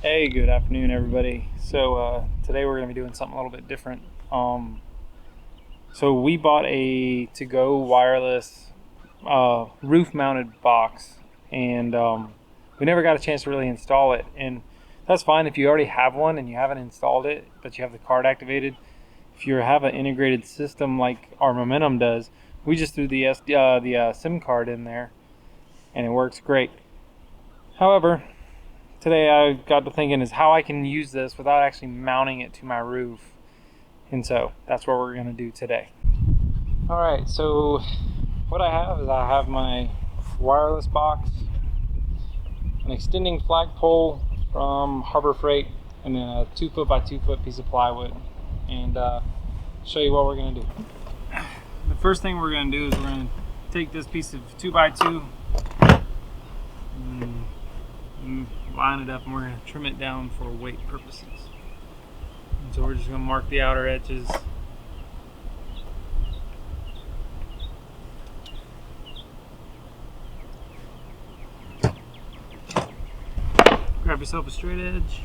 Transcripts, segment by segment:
Hey, good afternoon everybody. So today we're going to be doing something a little bit different. So we bought a to-go wireless roof mounted box, and we never got a chance to really install it, and that's fine if you already have one and you haven't installed it but you have the card activated. If you have an integrated system like our Momentum does, we just threw the SIM card in there and it works great. However, today I got to thinking is how I can use this without actually mounting it to my roof. And so that's what we're going to do today. Alright, so what I have is I have my wireless box, an extending flagpole from Harbor Freight, and then a 2 foot by 2 foot piece of plywood. And show you what we're going to do. The first thing we're going to do is we're going to take this piece of 2 by 2 and line it up, and we're going to trim it down for weight purposes. And so we're just going to mark the outer edges. Grab yourself a straight edge.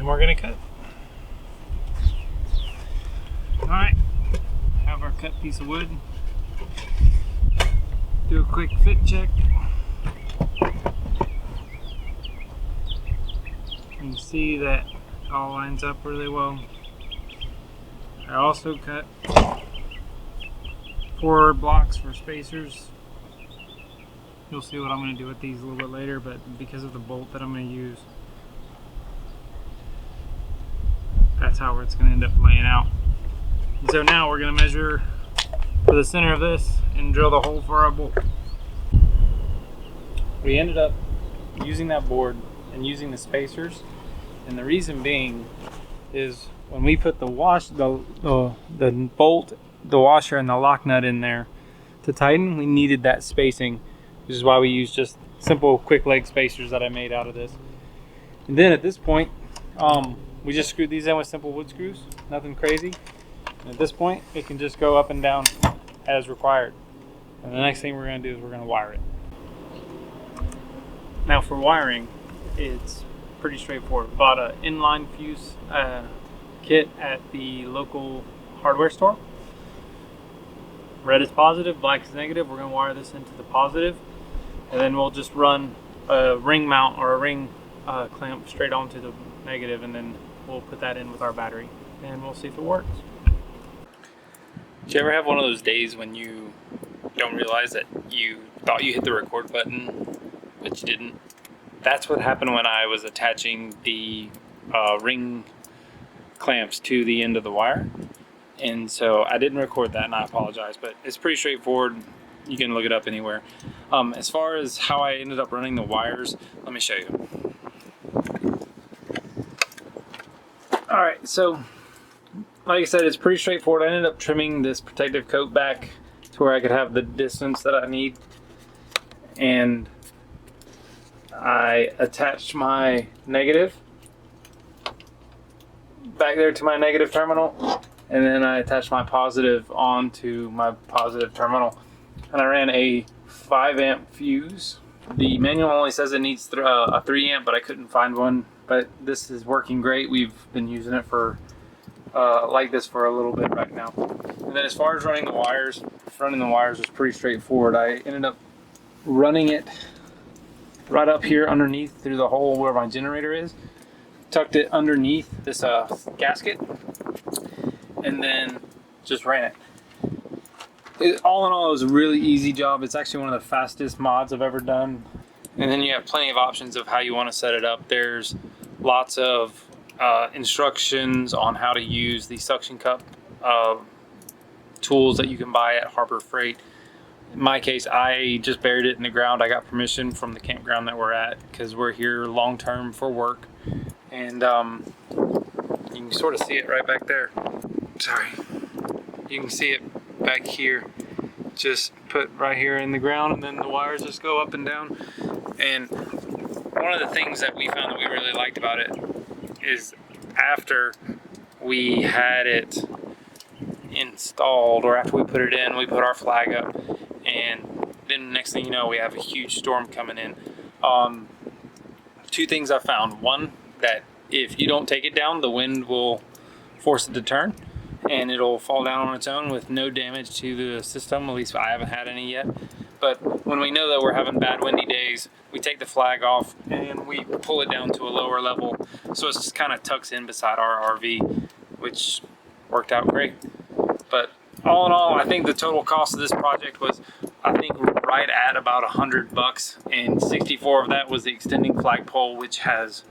We're gonna cut. All right, have our cut piece of wood. Do a quick fit check. And you see that it all lines up really well. I also cut 4 blocks for spacers. You'll see what I'm gonna do with these a little bit later, but because of the bolt that I'm gonna use, that's how it's going to end up laying out. And so now we're going to measure for the center of this and drill the hole for our bolt. We ended up using that board and using the spacers, and the reason being is when we put the bolt, the washer, and the lock nut in there to tighten, we needed that spacing, which is why we used just simple quick leg spacers that I made out of this. And then at this point, we just screwed these in with simple wood screws, nothing crazy. And at this point, it can just go up and down as required. And the next thing we're going to do is we're going to wire it. Now for wiring, it's pretty straightforward. Bought an inline fuse kit at the local hardware store. Red is positive, black is negative. We're going to wire this into the positive, and then we'll just run a ring mount or a ring clamp straight onto the negative, and then we'll put that in with our battery and we'll see if it works. Did you ever have one of those days when you don't realize that you thought you hit the record button but you didn't? That's what happened when I was attaching the ring clamps to the end of the wire, and so I didn't record that, and I apologize, but it's pretty straightforward. You can look it up anywhere. As far as how I ended up running the wires, let me show you. Alright, so like I said, it's pretty straightforward. I ended up trimming this protective coat back to where I could have the distance that I need, and I attached my negative back there to my negative terminal, and then I attached my positive onto my positive terminal, and I ran a 5 amp fuse. The manual only says it needs a 3 amp, but I couldn't find one. But this is working great. We've been using it for like this for a little bit right now. And then as far as running the wires was pretty straightforward. I ended up running it right up here underneath through the hole where my generator is. Tucked it underneath this gasket, and then just ran it. All in all, it was a really easy job. It's actually one of the fastest mods I've ever done. And then you have plenty of options of how you want to set it up. There's lots of instructions on how to use the suction cup tools that you can buy at Harbor Freight. In my case, I just buried it in the ground. I got permission from the campground that we're at because we're here long term for work. And you can sort of see it right back there. Sorry. You can see it back here. Just put right here in the ground, and then the wires just go up and down. And one of the things that we found that we really liked about it is after we had it installed, or after we put it in, we put our flag up, and then next thing you know, we have a huge storm coming in. Two things I found. One, that if you don't take it down, the wind will force it to turn and it'll fall down on its own with no damage to the system. At least I haven't had any yet. But when we know that we're having bad windy days, we take the flag off and we pull it down to a lower level, so it just kind of tucks in beside our RV, which worked out great. But all in all, I think the total cost of this project was, I think, right at about $100, and 64 of that was the extending flagpole, which has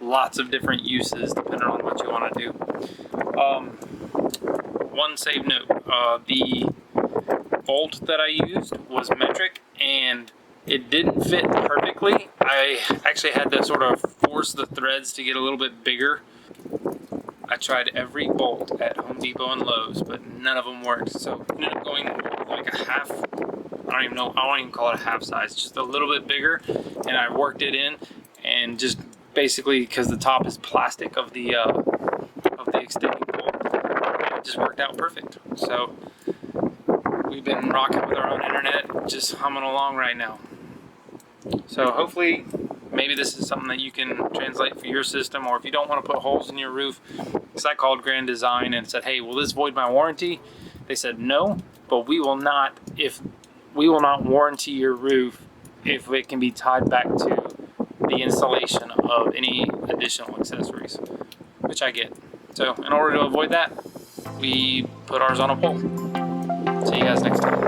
lots of different uses depending on what you want to do. One save note, the bolt that I used was metric and it didn't fit perfectly. I actually had to sort of force the threads to get a little bit bigger. I tried every bolt at Home Depot and Lowe's, but none of them worked. So I ended up going like a half, I don't even call it a half size, just a little bit bigger. And I worked it in, and just basically because the top is plastic of the extending bolt, it just worked out perfect. So we've been rocking with our own internet, just humming along right now. So hopefully, maybe this is something that you can translate for your system, or if you don't want to put holes in your roof. Because I called Grand Design and said, hey, will this void my warranty? They said no, but we will not warranty your roof if it can be tied back to the installation of any additional accessories, which I get. So in order to avoid that, we put ours on a pole. See you guys next time.